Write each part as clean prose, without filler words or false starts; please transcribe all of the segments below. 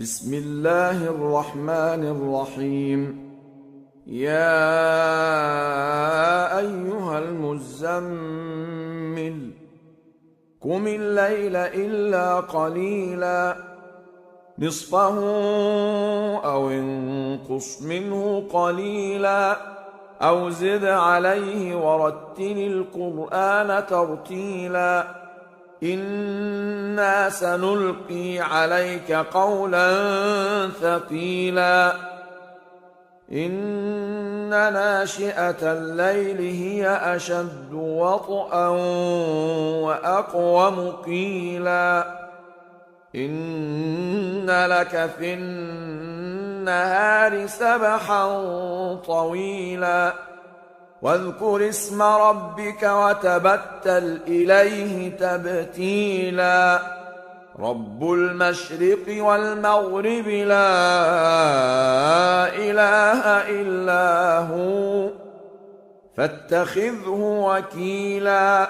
بسم الله الرحمن الرحيم. يا أيها المزمل قم الليل إلا قليلا نصفه أو انقص منه قليلا أو زد عليه ورتل القرآن ترتيلا إنا سنلقي عليك قولا ثقيلا إن ناشئة الليل هي أشد وطئا وأقوم قيلا إن لك في النهار سبحا طويلا واذكر اسم ربك وتبتل إليه تبتيلا رب المشرق والمغرب لا إله إلا هو فاتخذه وكيلا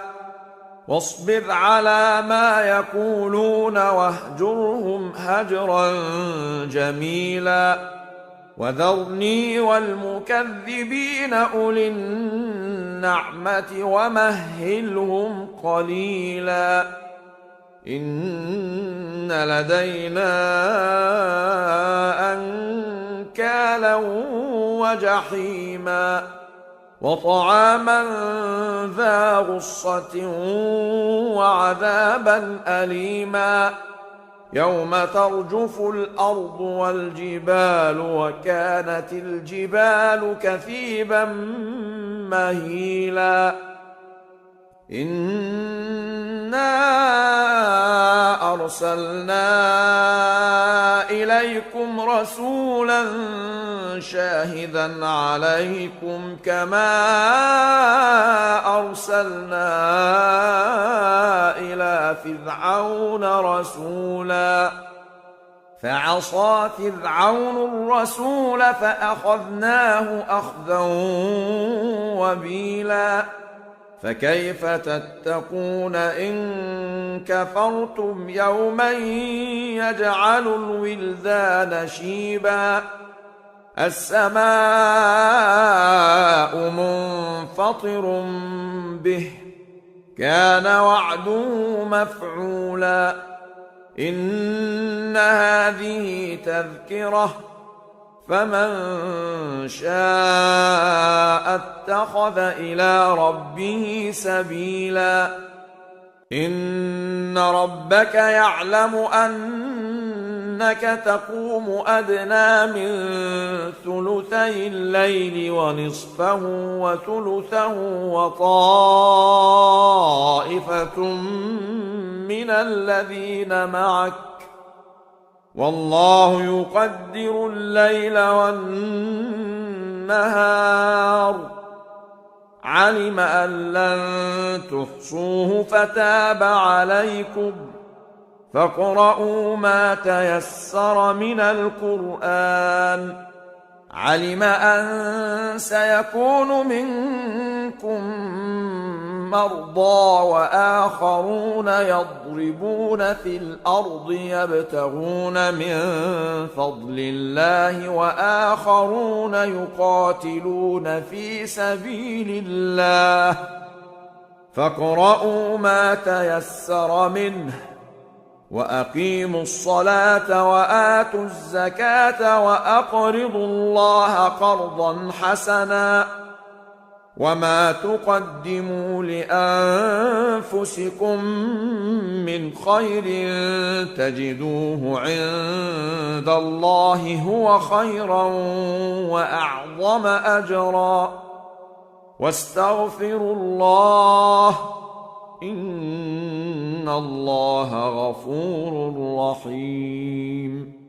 واصبر على ما يقولون واهجرهم هجرا جميلا وذرني والمكذبين أولي النعمة ومهلهم قليلا إن لدينا أنكالا وجحيما وطعاما ذا غصة وعذابا أليما يوم ترجف الأرض والجبال وكانت الجبال كثيبا مهيلا إنا أرسلنا إليكم رسولا شاهدا عليكم كما أرسلنا إلى فرعون رسولا فعصى فرعون الرسول فأخذناه أخذا وبيلا فكيف تتقون إن كفرتم يوما يجعل الولدان شيبا السماء منفطر به كان وعده مفعولا إن هذه تذكرة فمن شاء اتخذ إلى ربه سبيلا إن ربك يعلم أنك تقوم أدنى من ثلثي الليل ونصفه وثلثه وطائفة من الذين معك والله يقدر الليل والنهار علم أن لن تحصوه فتاب عليكم فاقرؤوا ما تيسر من القرآن علم أن سيكون منكم مرضى وآخرون يضربون في الأرض يبتغون من فضل الله وآخرون يقاتلون في سبيل الله فاقرؤوا ما تيسر منه وأقيموا الصلاة وآتوا الزكاة وأقرضوا الله قرضا حسنا وما تقدموا لأنفسكم من خير تجدوه عند الله هو خيرا وأعظم أجرا واستغفروا الله إن الله غفور رحيم.